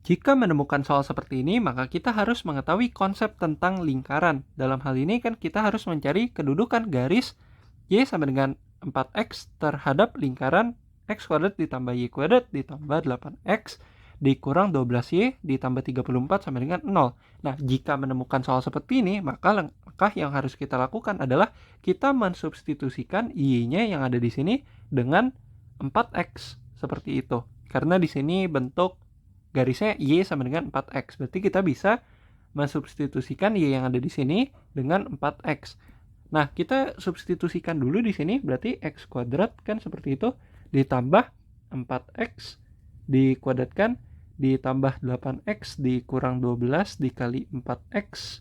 Jika menemukan soal seperti ini, maka kita harus mengetahui konsep tentang lingkaran. Dalam hal ini kan kita harus mencari kedudukan garis Y sama dengan 4X terhadap lingkaran X kuadrat ditambah Y kuadrat ditambah 8X dikurang 12Y ditambah 34 sama dengan 0. Nah, jika menemukan soal seperti ini, maka langkah yang harus kita lakukan adalah kita mensubstitusikan Y-nya yang ada di sini dengan 4X seperti itu. Karena di sini bentuk garisnya Y sama dengan 4X. Berarti kita bisa mensubstitusikan Y yang ada di sini dengan 4X. Nah, kita substitusikan dulu di sini, berarti X kuadrat kan seperti itu, ditambah 4X dikuadratkan, ditambah 8X dikurang 12 dikali 4X,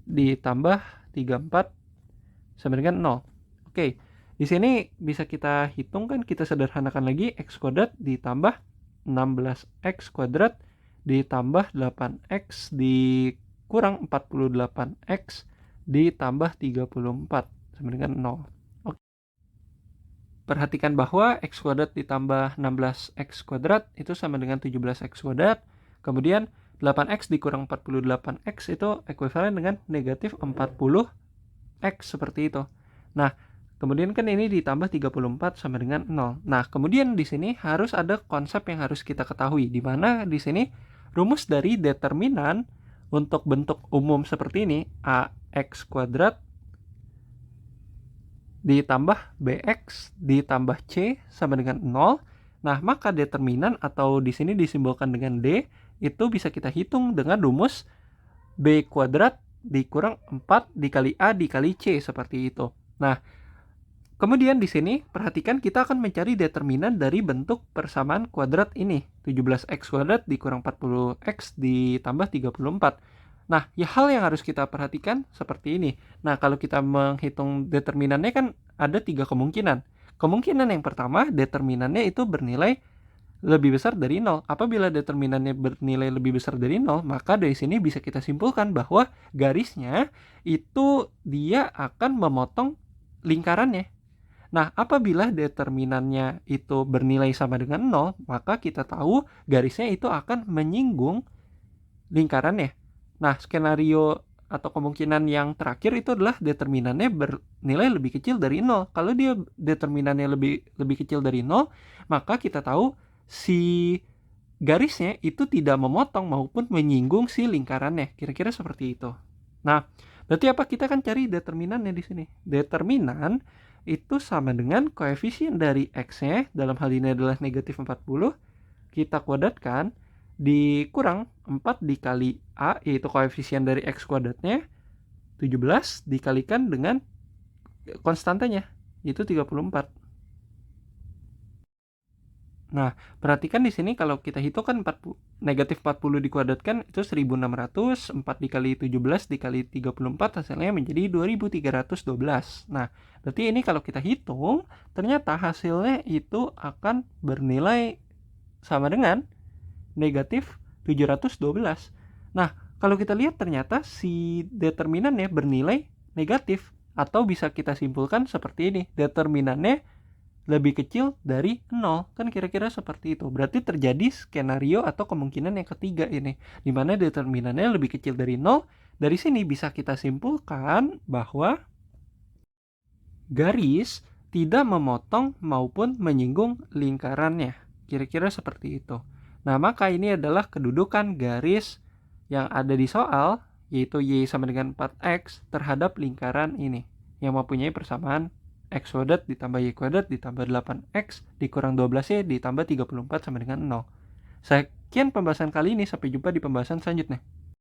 ditambah 34 sama dengan 0. Oke, di sini bisa kita hitung kan, kita sederhanakan lagi, X kuadrat ditambah 16X kuadrat ditambah 8X dikurang 48X ditambah 34 sama dengan 0. Oke. Perhatikan bahwa X kuadrat ditambah 16X kuadrat itu sama dengan 17X kuadrat. Kemudian 8X dikurang 48X itu ekuivalen dengan negatif 40X seperti itu. Nah, kemudian kan ini ditambah 34 sama dengan 0. Nah, kemudian di sini harus ada konsep yang harus kita ketahui, di mana di sini rumus dari determinan untuk bentuk umum seperti ini, AX kuadrat ditambah BX ditambah C sama dengan 0. Nah, maka determinan atau di sini disimbolkan dengan D itu bisa kita hitung dengan rumus B kuadrat dikurang 4 dikali A dikali C seperti itu. Nah, kemudian di sini perhatikan kita akan mencari determinan dari bentuk persamaan kuadrat ini. 17X kuadrat dikurang 40X ditambah 34. Nah, ya hal yang harus kita perhatikan seperti ini. Nah, kalau kita menghitung determinannya kan ada 3 kemungkinan. Kemungkinan yang pertama, determinannya itu bernilai lebih besar dari 0. Apabila determinannya bernilai lebih besar dari 0, maka dari sini bisa kita simpulkan bahwa garisnya itu dia akan memotong lingkarannya. Nah, apabila determinannya itu bernilai sama dengan 0, maka kita tahu garisnya itu akan menyinggung lingkarannya. Nah, skenario atau kemungkinan yang terakhir itu adalah determinannya bernilai lebih kecil dari 0. Kalau dia determinannya lebih kecil dari 0, maka kita tahu si garisnya itu tidak memotong maupun menyinggung si lingkarannya. Kira-kira seperti itu. Nah, berarti apa? Kita akan cari determinannya di sini. Determinan itu sama dengan koefisien dari X-nya, dalam hal ini adalah negatif 40, kita kuadratkan, dikurang 4 dikali A, yaitu koefisien dari X kuadratnya, 17 dikalikan dengan konstantanya, yaitu 34. Nah, perhatikan di sini kalau kita hitung kan negatif 40 dikuadratkan itu 1600, 4 dikali 17 dikali 34 hasilnya menjadi 2312. Nah, berarti ini kalau kita hitung, ternyata hasilnya itu akan bernilai sama dengan negatif 712. Nah, kalau kita lihat ternyata si determinannya bernilai negatif, atau bisa kita simpulkan seperti ini, determinannya lebih kecil dari 0. Kan kira-kira seperti itu. Berarti terjadi skenario atau kemungkinan yang ketiga ini, di mana determinannya lebih kecil dari 0. Dari sini bisa kita simpulkan bahwa garis tidak memotong maupun menyinggung lingkarannya. Kira-kira seperti itu. Nah, maka ini adalah kedudukan garis yang ada di soal, yaitu Y sama dengan 4X terhadap lingkaran ini, yang mempunyai persamaan X kuadrat ditambah Y kuadrat ditambah 8X dikurang 12Y ditambah 34 sama dengan 0. Sekian pembahasan kali ini, sampai jumpa di pembahasan selanjutnya.